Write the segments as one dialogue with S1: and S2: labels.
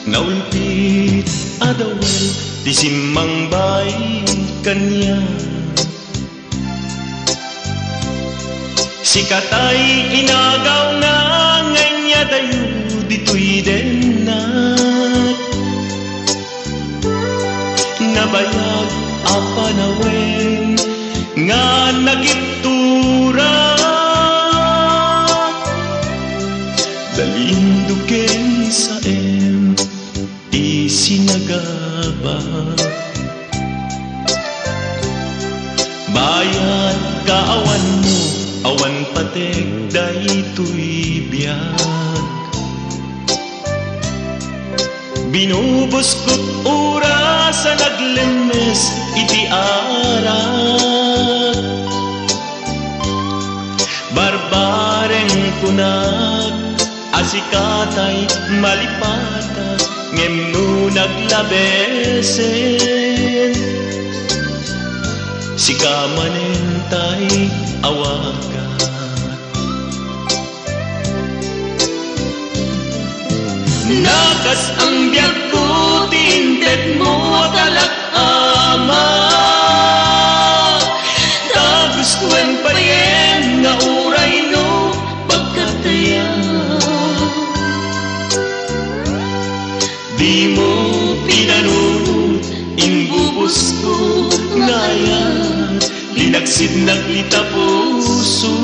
S1: Naulpit adawel di simmang bay kanya. Sikatay inagaw na nganya dayo dito'y denat. Nabayag apanawen nga nagiptura. Dalinduken sa isinagaba. Bayad kaawan mo, awan patek daytoy biyag. Binubuskot oras sa naglemes iti arak. Barbareng kunag asikatay malipata ngem no naglabesen. Sikamanentay awagan. Nakas ang biyag ko tinted mo talak ama. Tagustuan pa rin nga uray no pagkataya. Di mo pinanunod inbubos ko ngayon. Linaksid naglita puso.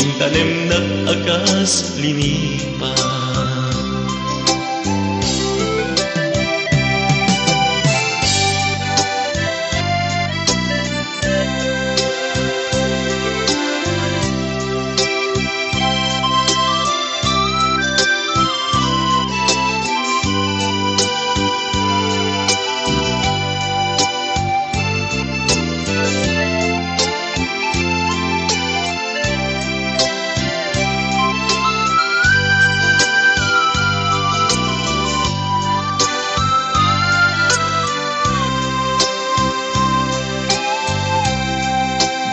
S1: Intanem nag-akas linipa.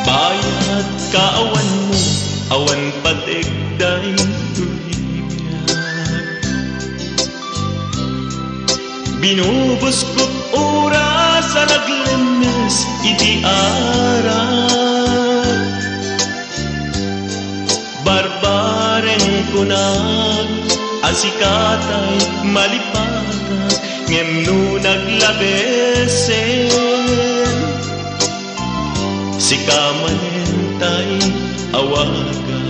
S1: Bayad kaawan mo, awan patek daytoy biyag. Binubuskot oras sa naglemes iti arak. Barbareng kunag asikatay malipatag ngem no naglabesen. Sikamanentay awagan.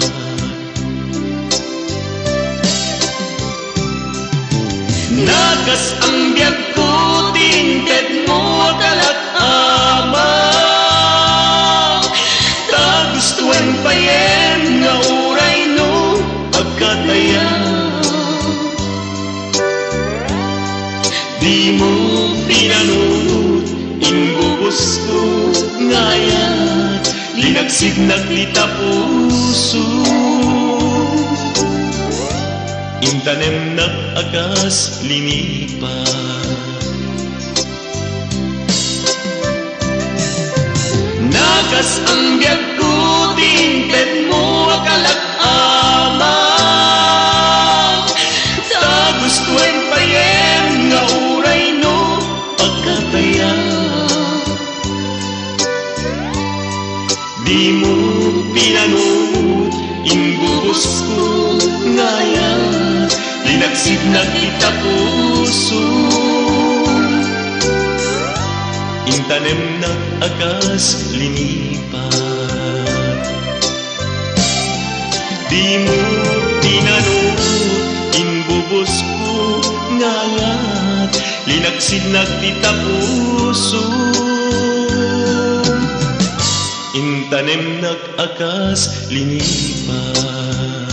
S1: Nakas ang biyag ko tinted mo talak ama. Tagustuan pa yen nga uray no pagkataya. Di mo pinanunod inbubos ko ngayon. Linagsid naglita puso. Intanem nag-agas linipa. Nakas ang biyag ko tinted mo akalak ama. Tagustuan pa yen nga uray no pagkataya. Di mo pinanunod inbubos ko ngayon. Linagsid naglita puso. Intanem nag-agas linipa. Di mo pinanunod inbubos ko ngayon. Linagsid naglita puso. Intanem nag-akas linipan.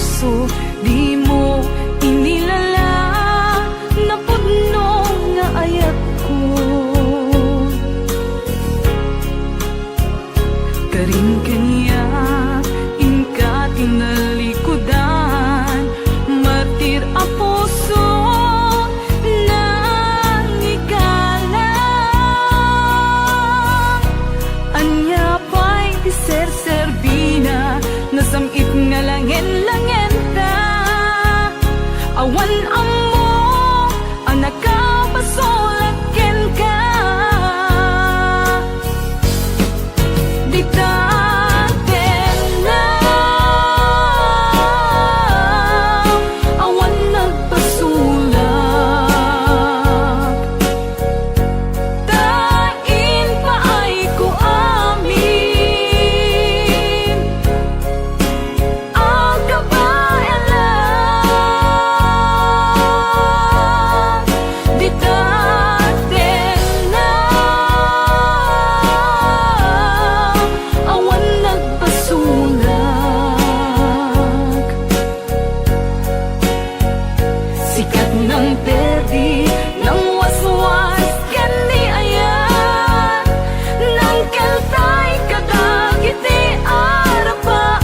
S2: puso, di mo inilala na pudno nga ayat ko. Karin kanya inka tinalikudan, martir a puso nang ikalang. Anya pa'y di ser-serbina, nasamit nga langen-langen ta. Awan amo ang nakapasulaken ka. Di taten lang, awan nagpasulak. Tain pa ay ko amin, ang kabayan lang. Di taten lang, awan nagpasulak. Sikat ng perdi, ng waswas, kandi ayan, ng kaltay kadagiti arapaan.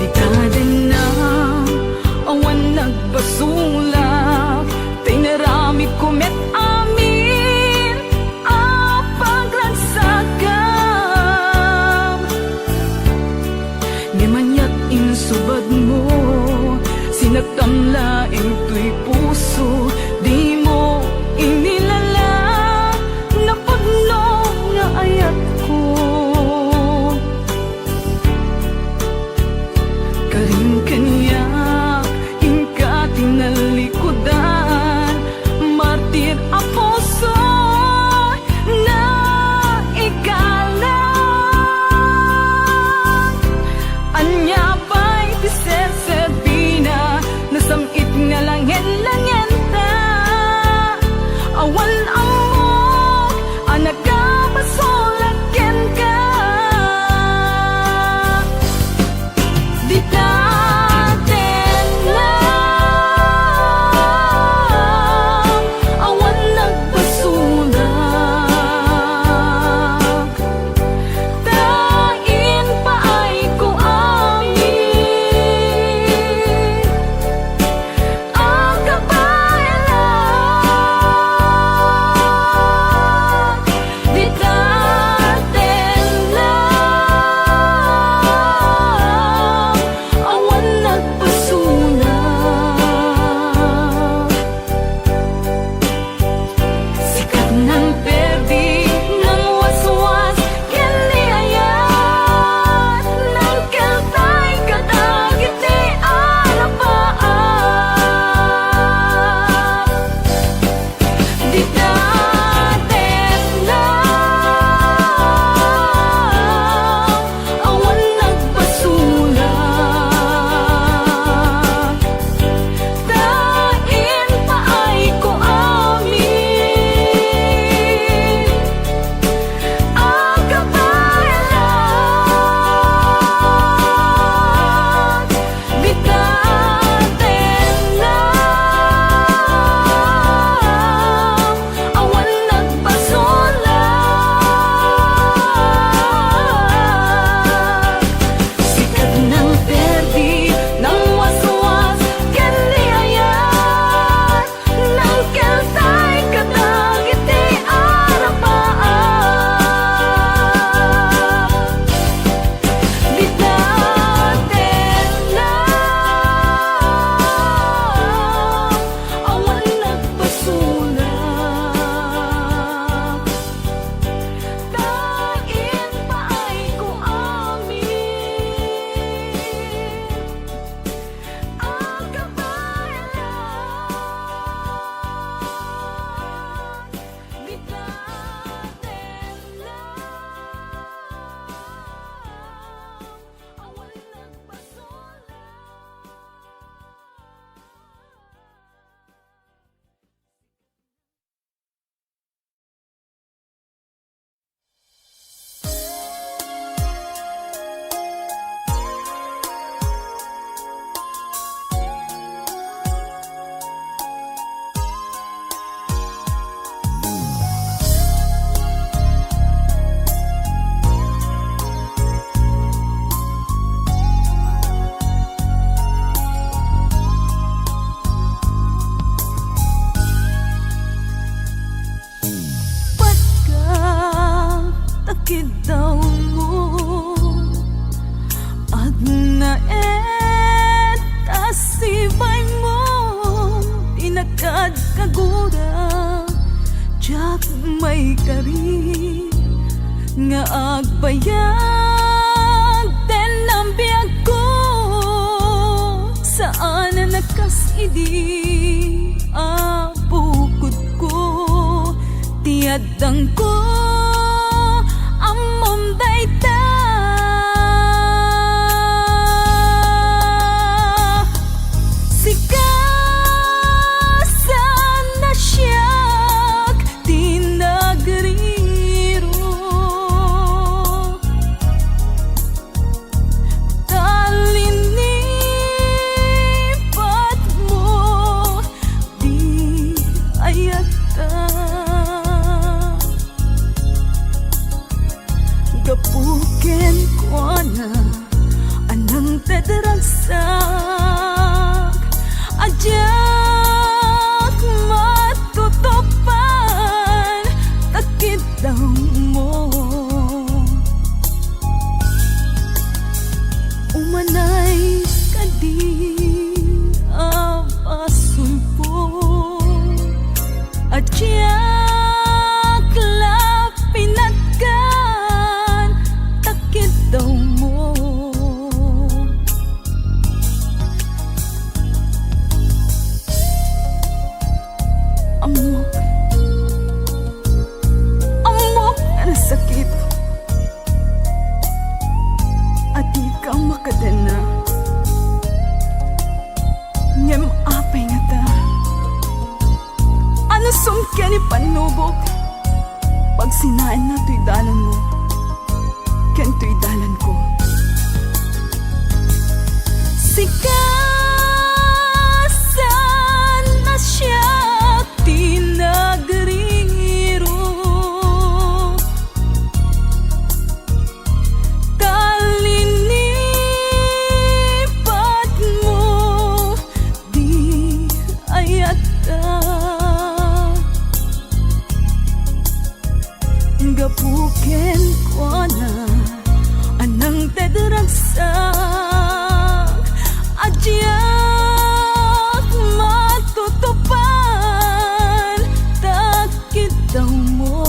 S2: Di taden na, awan nagbasulak, tinarami ko met amin ang paglagsakam. Di manyak insubad mo, sinagtam laing tuy puso, di mo inilala na pudno nga ayat ko. Karin kanya inka tinalikudan, martir a puso na ikalang. Anya pa'y di ser-serbina, nasamit nga langen-langen ta. takid daw mo at naet kasibay mo tinakad kagura jak may kari nga agbayag den ang biyag ko saan na nakasidi bukod ko tiadang ko amom dayta sikasan na siyak tinagriro talinipat mo di ayata gapuken ko na anang tadaragsak ajak matutupan takit daw mo umanay kadi apasulpo ajak lapinatkan takit daw mo amok na nasakit at di ka makadana ngem apay nga ta ano sumkya ni panubok pag sinain na to'y dalan mo ken to'y dalan ko sikasan na siya tinagriro talinipat mo di ayata gapuken ko na anang tadaragsak ajyak matutupan takit daw mo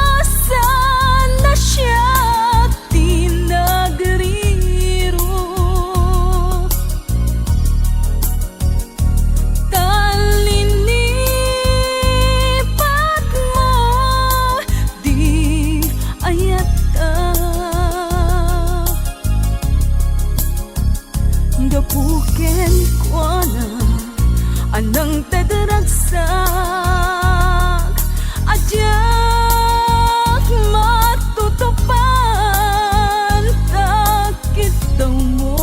S2: sikasan na siya tinagriro talinipat mo di ayata gapuken ko na anang tadaragsak ajak matutupan takit daw mo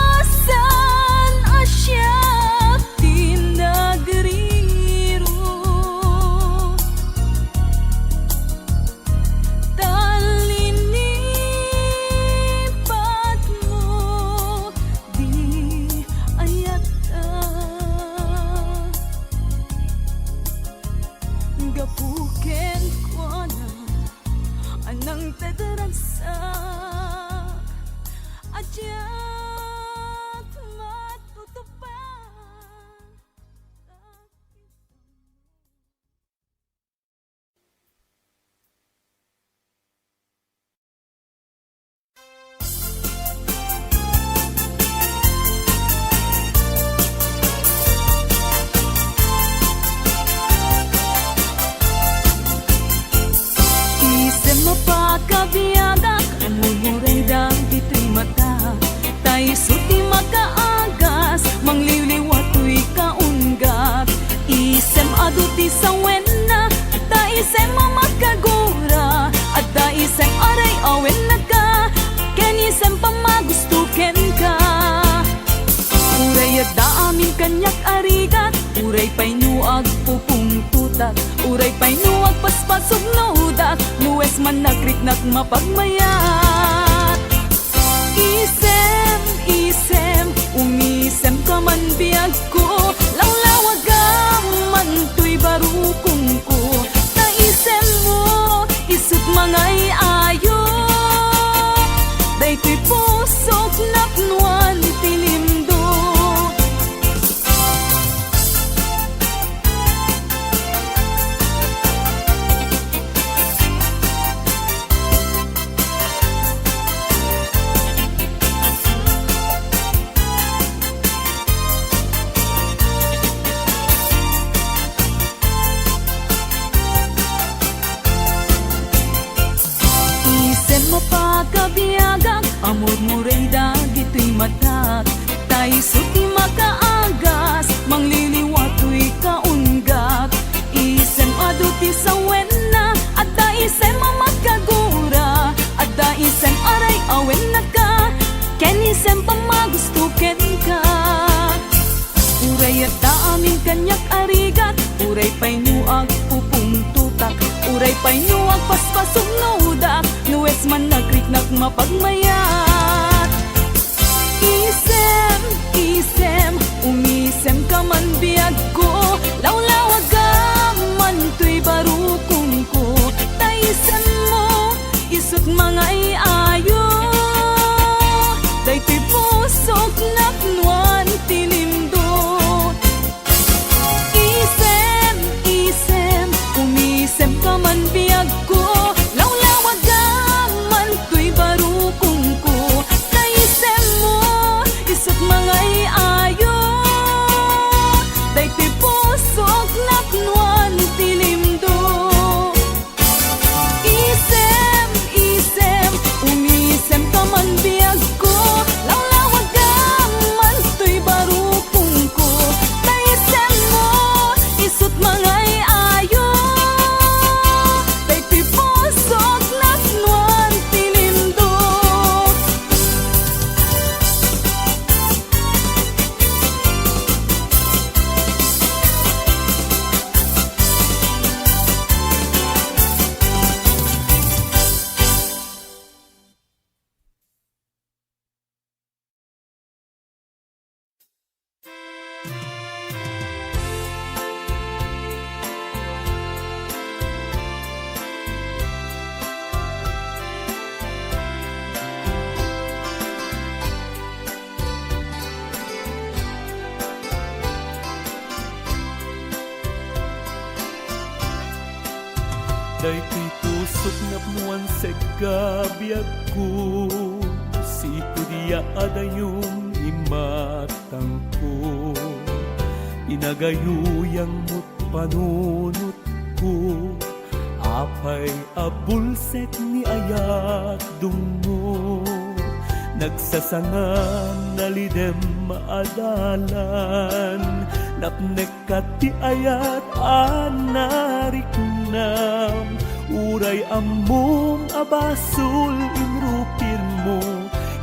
S2: sikasan asyak tinagriro talinipat mo di ayata gapuken ko na anang tadaragsak ajak matutupan isem mapakabiyaga kanumuray dang ito'y mata tay suti makaagas mangliliwat tuy kaunggat isem aduti sa wena ta isem makagura at ta isem aray awen na ka ken isem pamagustuken ka uray at da amin kanyak arigat uray pay nuag pupung tutak uray pay nuag paspasog no udak nuwes man nagriknak mapagmayat nin kanyak arigat, uray pay nuag pupung tutak, uray pay nuag paspasog nudak, nuwes man nagriknak mapagmayat. Isem, isem, umisem ka man biyag ko, lawlawag ka man tuy barukong ko, taisem mo, isot mga iayo, daytoy pusok naknuan tinimdo. Isem, isem, umisem ka man biyag ko, lawlawag ka man tuy barukong ko, taisem mo, isot mga iayo, daytoy pusok naknuan tinimdo. Isem, isem, umisem ka man biyag ko, lawlawag ka man tuy barukong ko, taisem mo, isot mga iayo, daytoy pusok naknuan tinimdo.
S1: Daytoy tusok na punuan sa gabiag ko, si pudiya adayong imatang ko, inagayuyang mo't panunot ko, apay abulsek ni ayat dungo, nagsasangan nalidem maadalan, napnek ti ayat anarik nam, uray amom abasul inrupir mo,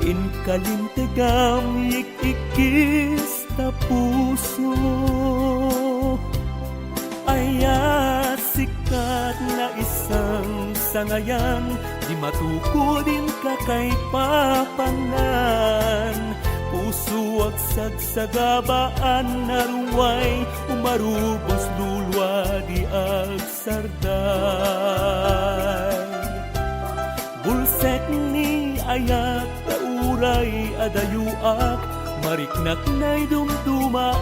S1: in kalintegam ikikis ta puso. Ayat sikat na isang sangayan, di matukudin ka kay papangan, puso at sagsagabaan naruway, umarubos lulwa di agsarday. Bulsek ni ayat tauray adayuak, mariknak na'y dumduma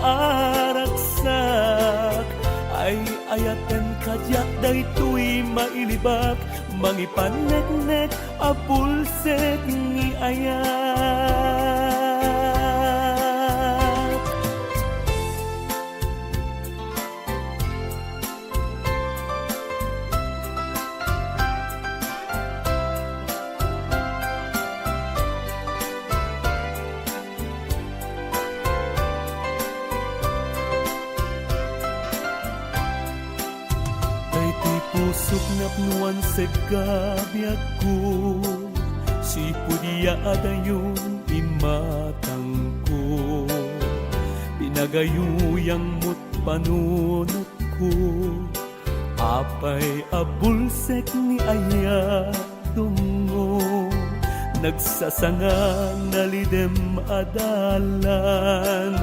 S1: araksak, ay ayaten kadyak daytoy mailibak, mangipaneknek abulsek ni ayat. Pusok na punuan sa gabiag ko, si pudiya adayong imatang ko, pinagayuyang mo't panunot ko, apay abulsek ni ayat dungo, nagsasangang nalidem adalan,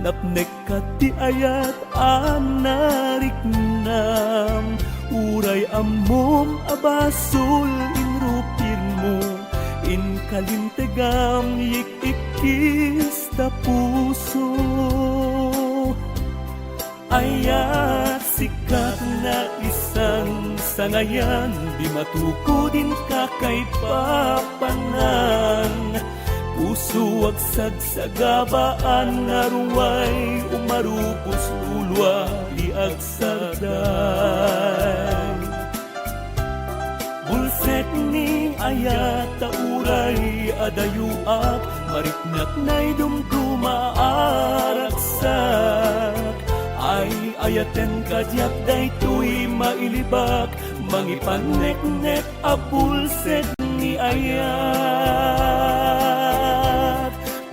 S1: napnek ti ayat anarik nam, uray amom abasul inrupir mo, in kalintegam ikikis ta puso. Ayat sikat na isang sangayan, di matukudin ka kay papanan, puso at sagsagabaan naruway, umarupos lulwa di agsaday. Bulsek ni ayat tauray adayuak, mariknak na'y dumduma araksak, ay ayaten kadyak daytoy mailibak, mangipaneknek abulsek ni ayat.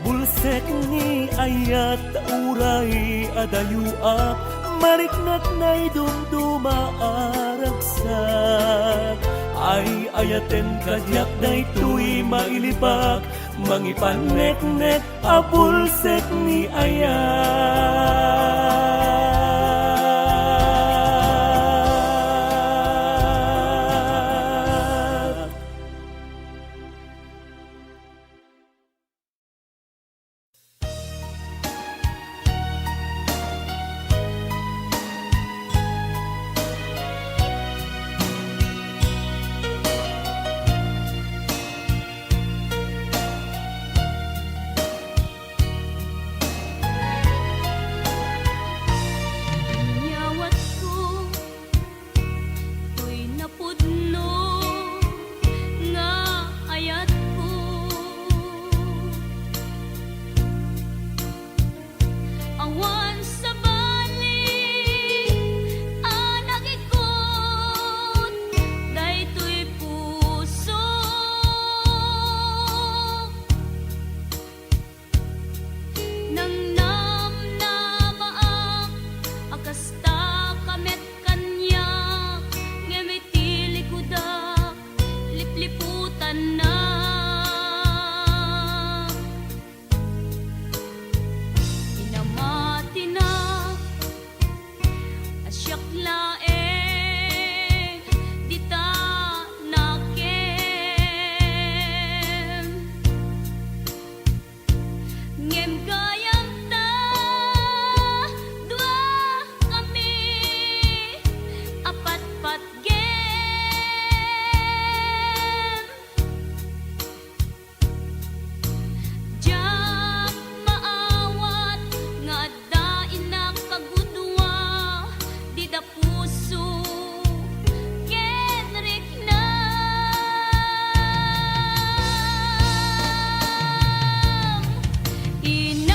S1: Bulsek ni ayat uray adayua mariknat na'y dumduma aragsak ay ayaten kadyak daytoy mailibak mangipanek-nek apulsek ni ayat.
S2: Nyawat ko to'y napudno nga ayat ko awan sa balik anag ikot daytoy puso nang namnamaak akasta kamet kanya ngemitili kudak lipliputan na inamati na asyak laeng dita nakem ngem gayam ta dua kami apat-pat gem jak maawat nga addain na kagudwa di da puso kenrik na ina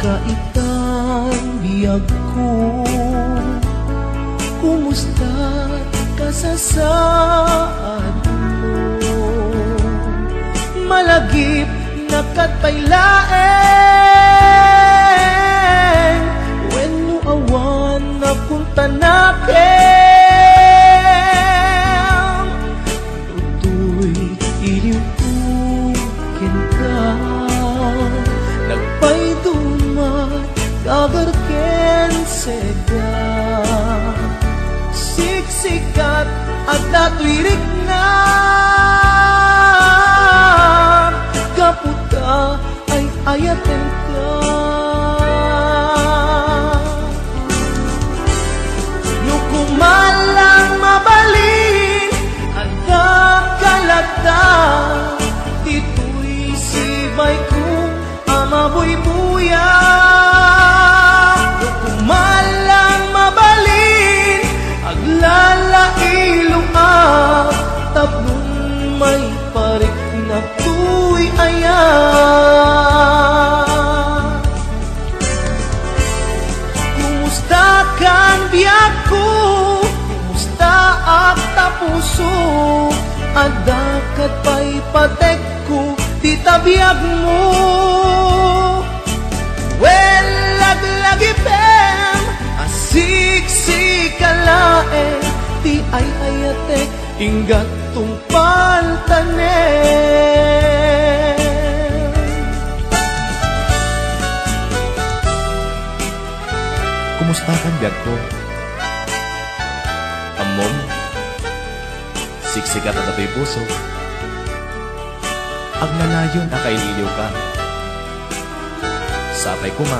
S3: kaitan biyag ko, kumusta ka sa saad mo? Malagip na katpailaeng, wenno awan na punta nakin. Tutoy iliw ko ka, nagpaydumat gagarken seda. Siksikat at natwirik na, kaputa ay ayaten ka. Nukumalang mabalin at kalata, tito'y sibay kong amabuybuya. Nukumalang mabalin aglalailo ang tablong may parik na tuy ayan. Kumusta kang biyak ko, kumusta ak tapuso, adakat pa'y patek ko, di tabiyag mo. Well, laglagipem, asiksikkalae, ti ay ayatek, inggat tungpal tanen.
S4: Kumusta kan biag ko? Amom, siksikat at ato'y puso. Agnanayon na kaililiw ka. Sapay ko ma,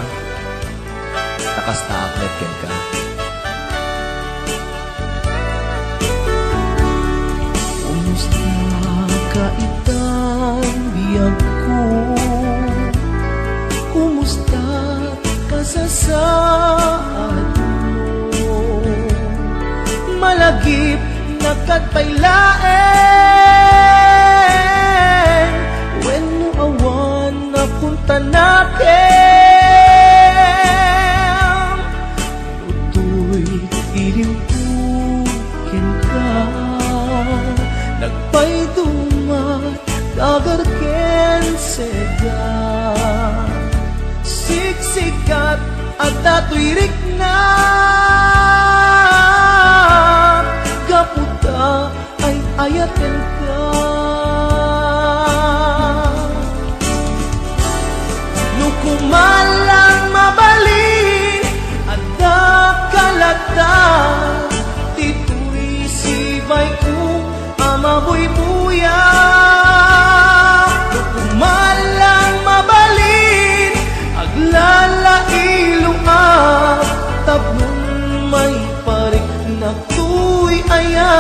S4: nakasta aklet ken ka.
S3: Kumusta kaitan biyag ko, kumusta ka sa saad mo? Malagip na katpailaeng, wenno awan na punta nakin. Tutoy iliw ko ka, nagpaydumat gagarken seda. Siksikat at natwirik na, kaputa ay ayaten ka. Nukumalang mabalin at kalata, tito'y sibay ko amabuybuya. Nukumalang mabalin aglalailo ang tablong may parik na tuy ayan.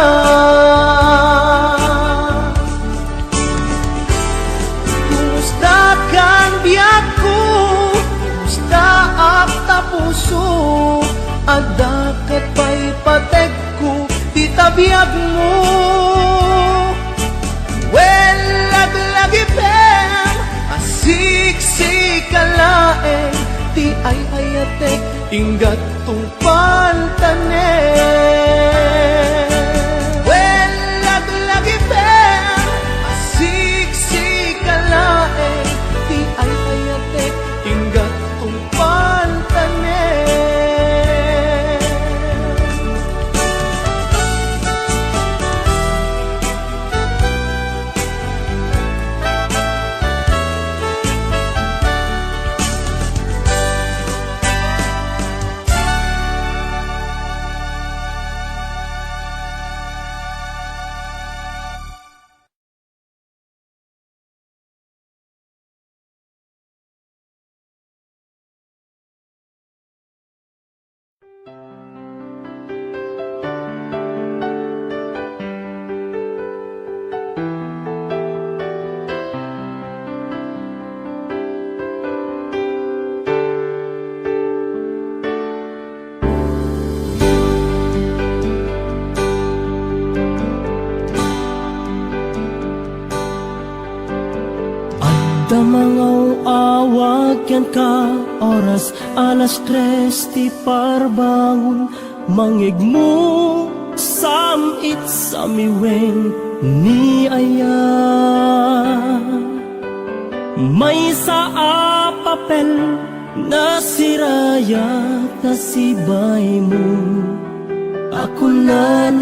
S3: Kumusta kang biyak ko, kumusta ak tapuso, adakat pa'y patek ko, di tabiyag mo. Well, laglagipem, asiksikkalaeng, ti ay ayatek, inggat tungpal tanen. Well, laglagipem, asiksikkalaeng, ti ay ayatek, inggat tungpal tanen. Mangaw-awag yan ka oras alas 3 ti parbangon mangigmo samit sa miwen ni aya may sa papel na siraya na sibay mo ako na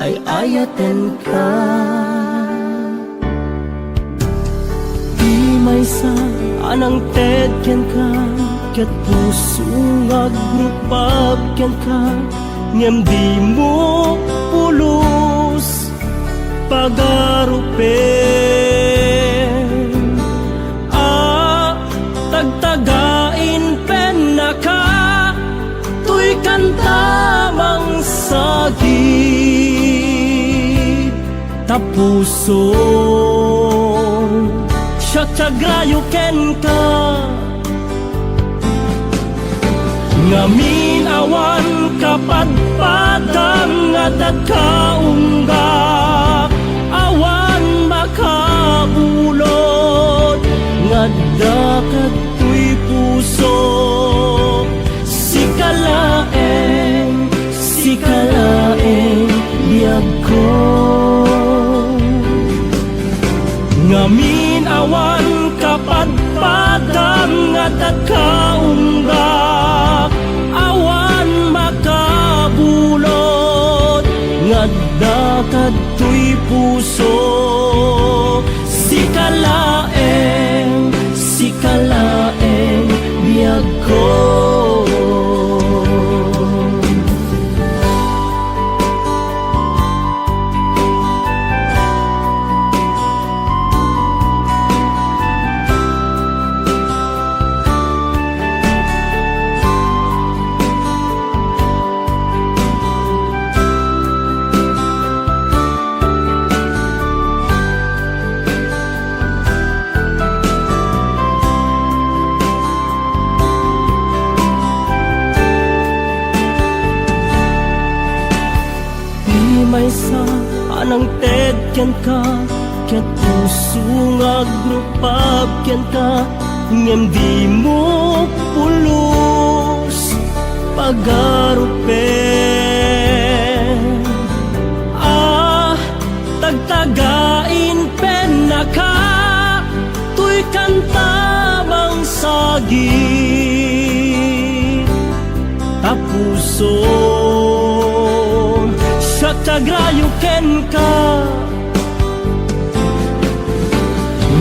S3: ay ayaten ka may sa anang tedyan ka ket puso nga grupag yan ka ngem di mo pulos pagarupen tagtagain pen na ka tuy kantamang sagit tapuso Syagrayo ken ka ngamin awan kapadpadang at kaungga awan makabulod ngadda katoy puso sikalaeng biyag ko ngamin awan kapadpadang at kaungga awan makabulod ngadda katoy puso sikalaeng biyag ko may sa anang tedyan ka ket puso nga grupag yan ka ngem di mo pulos pagarupen tagtagain pen na ka tuy kantamang sagit tapuso Syagrayo ken ka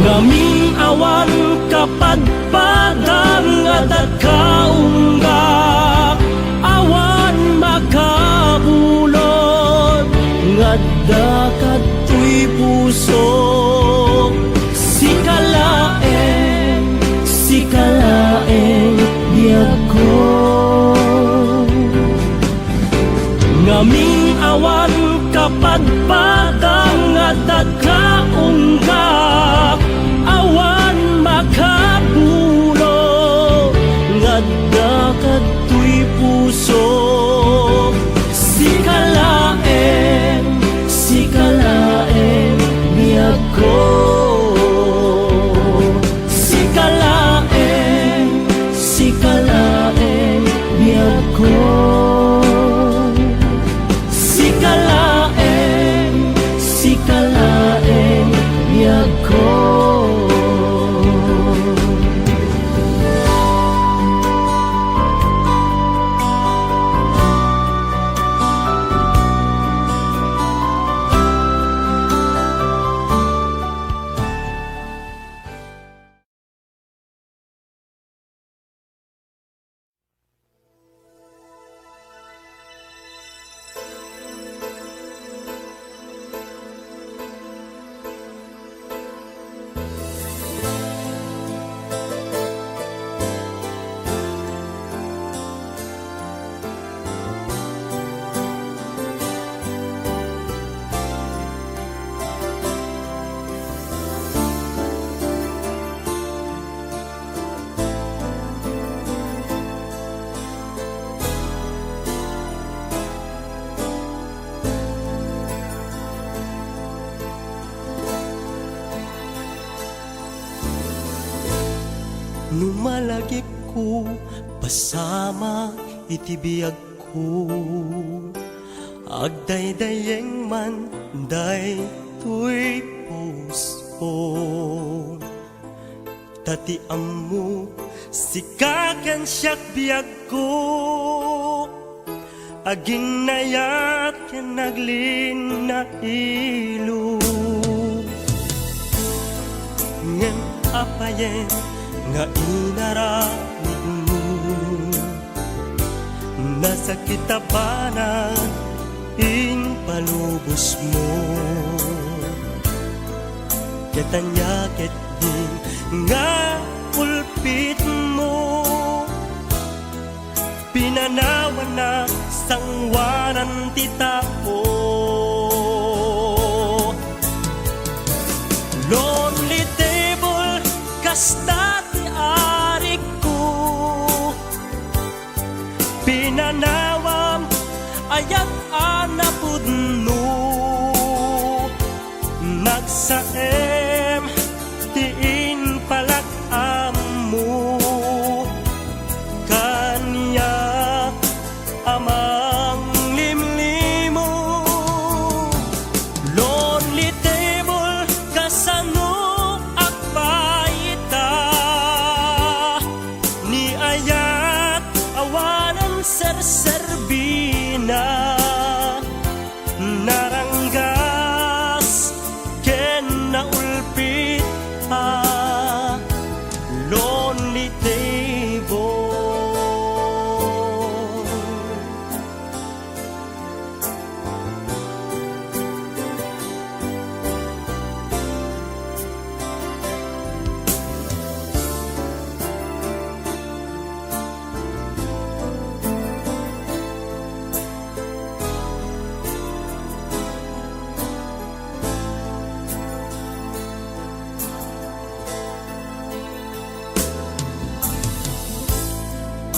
S3: ngamin awan kapadpadang at kaungga awan makabulod ngadda katoy puso sikalaeng biyag ko ngamin awan kapadpadang at kaungga awan makabulo ngadda katoy puso sikalaeng biyag ko Numalagip ko pasama itibiyag ko, agdaydayeng man day tuy puso. Tati amu sikakan siyak biyag ko, aging nayat ken naglin na ilo. Ngem apayen nga inaramid mo, nasa kita ba na in palubos mo? Ketanya ket din nga ulpit mo, pinanawan na sangwanan ti tao. Lonely table kasta ti arik ko, pinanawam ayat anapudno, nagsaem tiin palak amu, kanya amang limlimo. Lonely table kasano akbaita, ni ayat awanan serserbina, naranggas ken naulpit lonely table.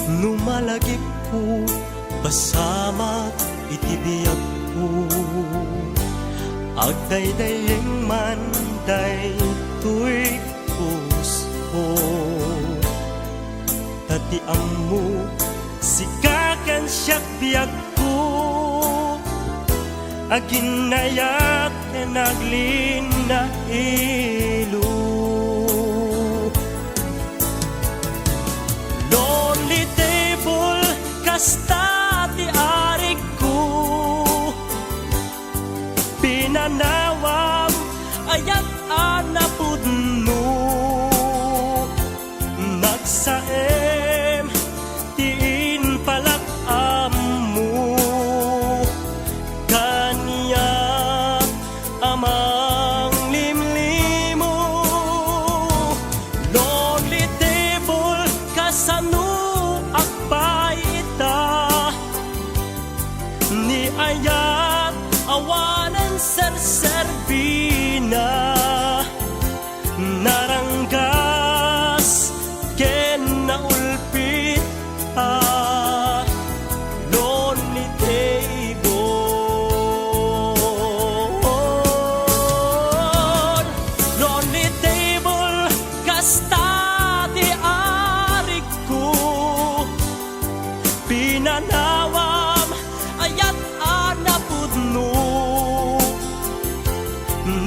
S3: Numalagip ko pasama itibiyag ko, agdaydayeng man day tuy puso. Tati amu sikakan siyak biyag ko, aginayat ken naglin na ilo. Lonely table kasta ti arik ko, pinanawam ayat anapudno, nagsaem tiin palak amu, kanya amang limlimo. Lonely table kasano akbaita, ni ayat awanan serserbina, naranggas ken naulpit lonely table. Lonely table kasta ti arik ko, pinanawam ayat anapudno,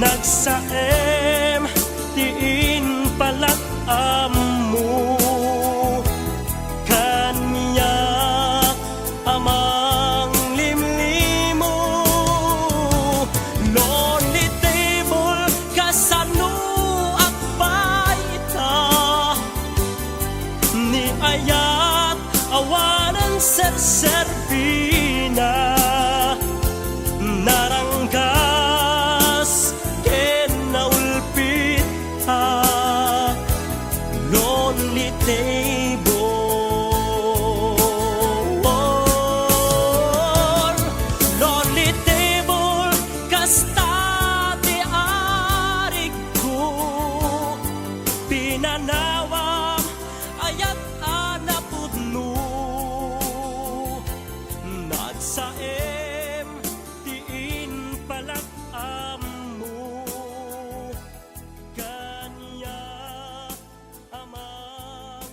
S3: nagsaem tiin palak amu, kanya amang limlimo. Lonely table kasano akbaita, ni ayat awanan serserbina, naranggas ken naulpit lonely table. Lonely table kasta ti arik ko, pinanawam ayat anapudno, nagsaem tiin palak amu, kanya amang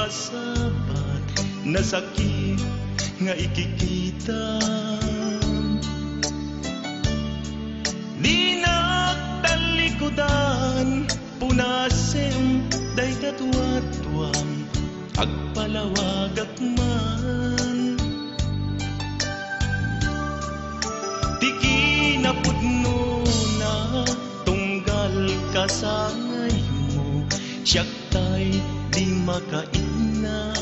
S1: pasabat na sakit nga ikikita. Di nagtalikodan punasen day katuwatuang agpalawagak man. Di kinapudno na tunggal kasangay mo, siyak tay di makaina.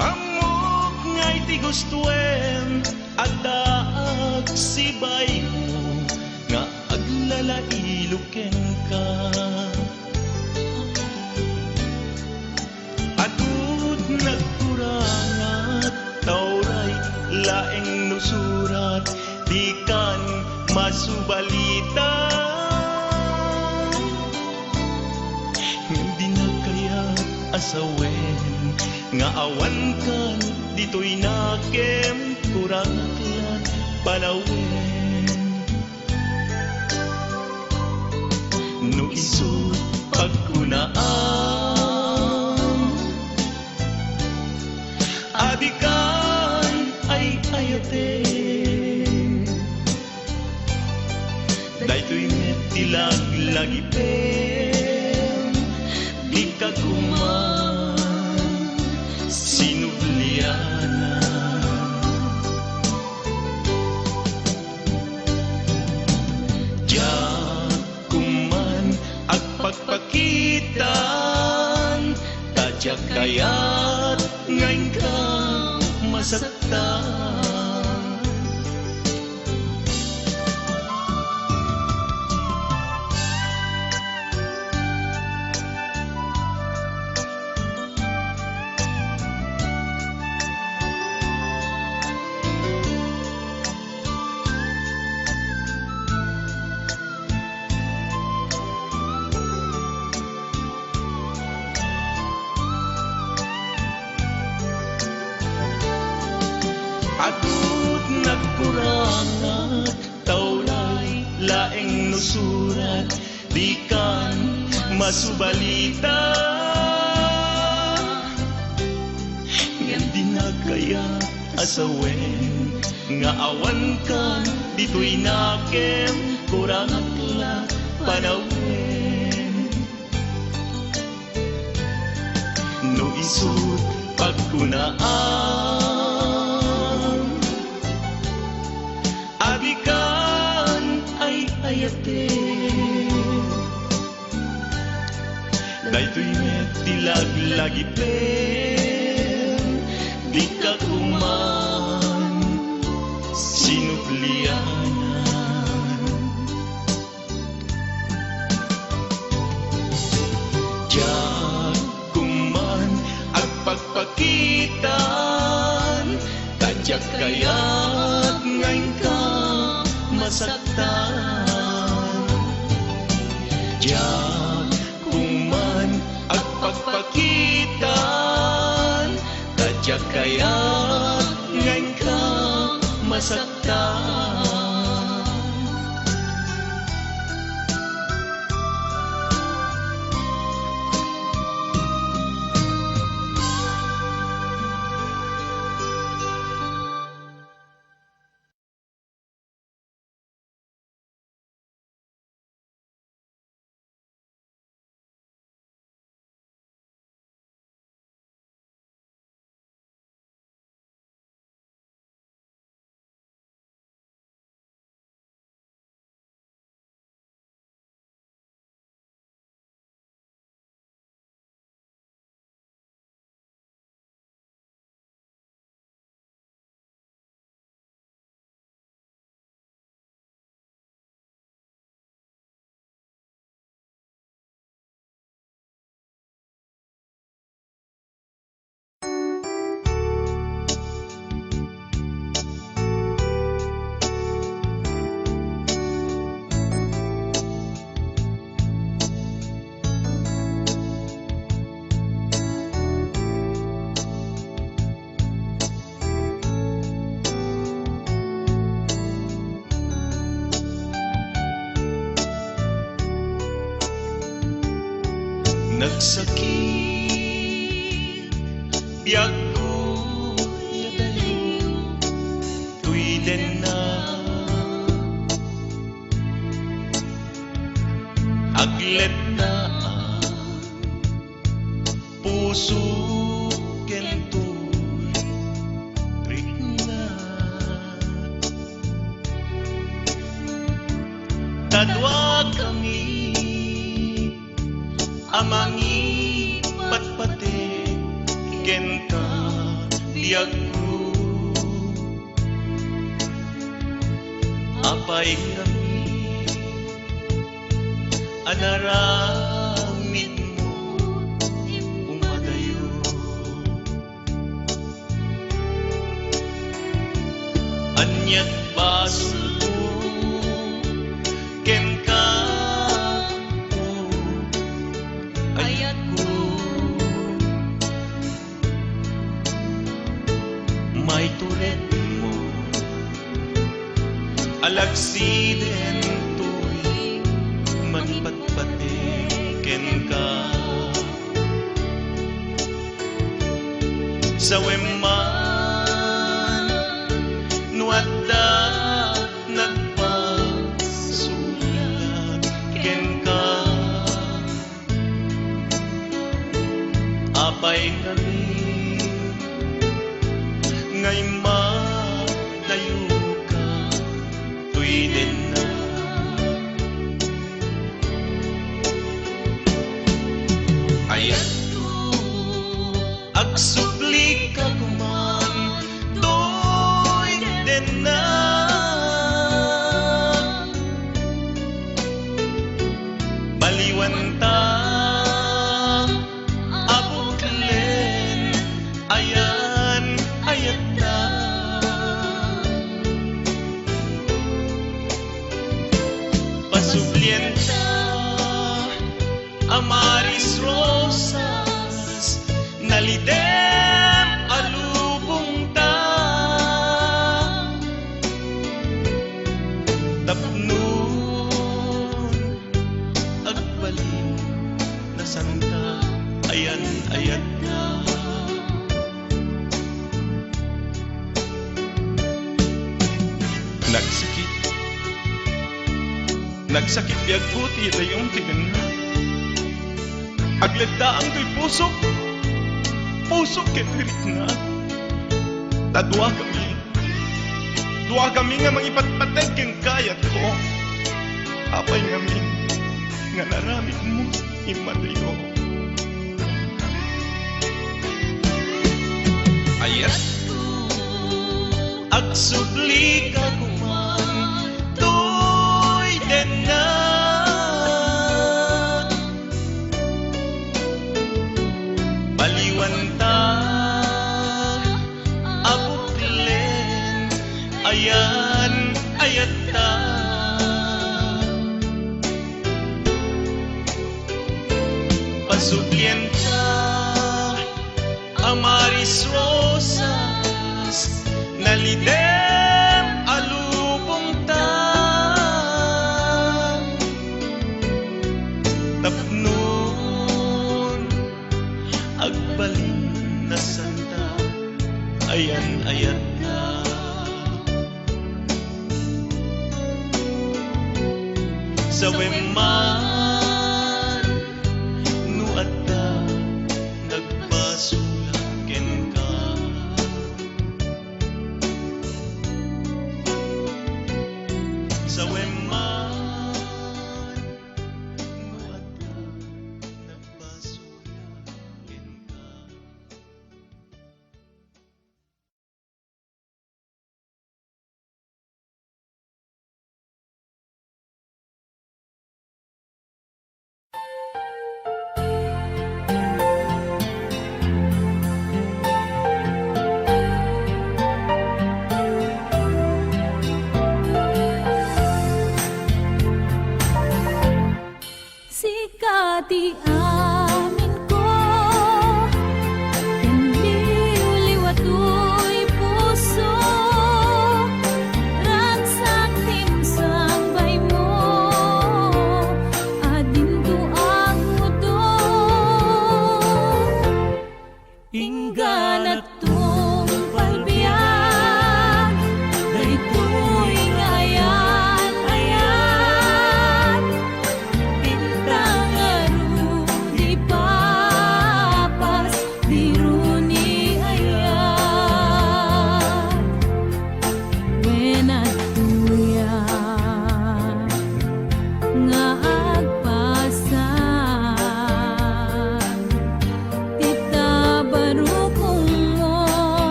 S1: Amok nga'y ti gustuem at daag sibay mo nga aglalailuken ka. Atud nagkurangat tauray laeng nusurat di kan masubalita. Hindi na kaya asawen nga awan kan dito'y nakem kuraklat palawen. No isu pagkunaan abikan ay ayate daytoy metilag lagi pen di ka kuman sinubliana. Diyan kuman agpagpakitan tadyak kaya't ngayon ka masaktan. Atud nagkurangat tauray laeng nusurat di kan masubalita. Ngem di na kaya asawen nga awan kan dito'y nakem kurangatla panawen. No isut pagkunaan abikan ay ayate daytoy metilag lagi pen di ka kuman sinuplianan. Diyan kuman agpagpakitan tadyak kaya't ngayon ka masaktan. Diyan kuman agpagpakitan tadyak kaya't ngayon ka masaktan. nagsakit biag ko yadayo tuwiden na aglet na ang puso kento'y rikna tadwa kami amangi patpate kenta biag ko apay kami anaramid mo umadayo anyat baso ken ka ayat ko may turet mo alagsidento'y manipatpatiken ka sa weman nuadda nagpasulat ken ka apay kami ngay madayo ka tuwiden na ayat ko agsupli ka kuman tuwiden na baliwan ta abuklen ayan ayat na pasublien ta amaris rosas nalidem alubong ta tapnon agbalin na santa ayan ayat na nagsakit biag ko ti dayong tigan na agledaan to'y puso ketirik na tadwa kami nga mangipatpateg ken kayat ko apay ngamin nga naramid mo imadayo ayat agsubli ka kuman tuwiden na baliwan ta abuklen ayan ayat ta pasublien ta amaris rosas nalidem alubong ta tapnon agbalin na santa ayan ayat na sa weman nuadda nagpasulaken ka sa weman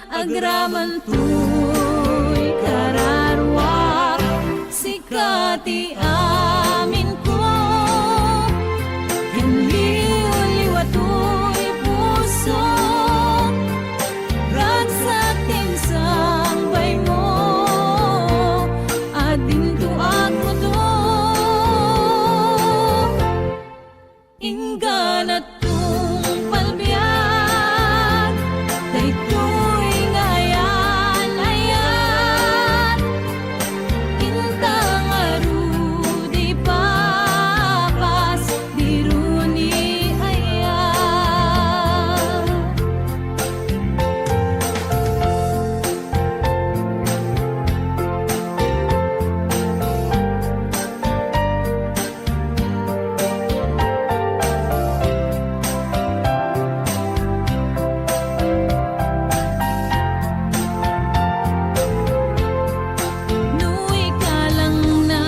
S2: agraman tuy kararwak sikati amin ko kanliw-liwat tuy puso ragsak tinsang bay mo adin to ako to ingganat tung palbiag daytoy ngayan-ayan intang arudi papas diruni ayan Nuy ka lang na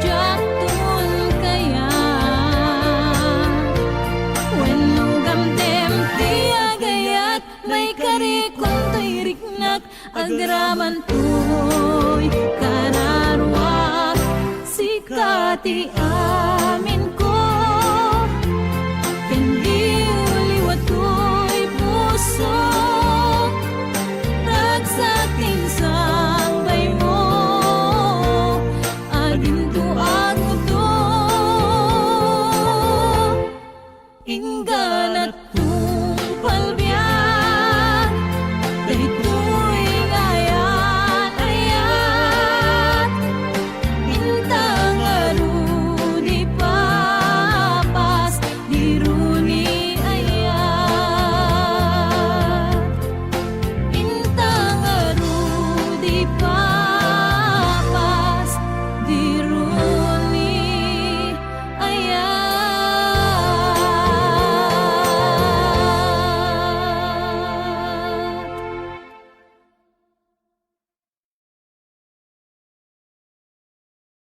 S2: Jaktun kaya When nugam dem tiagayat May karikong to'y riknak Agraman to'y kararwak Sikati amin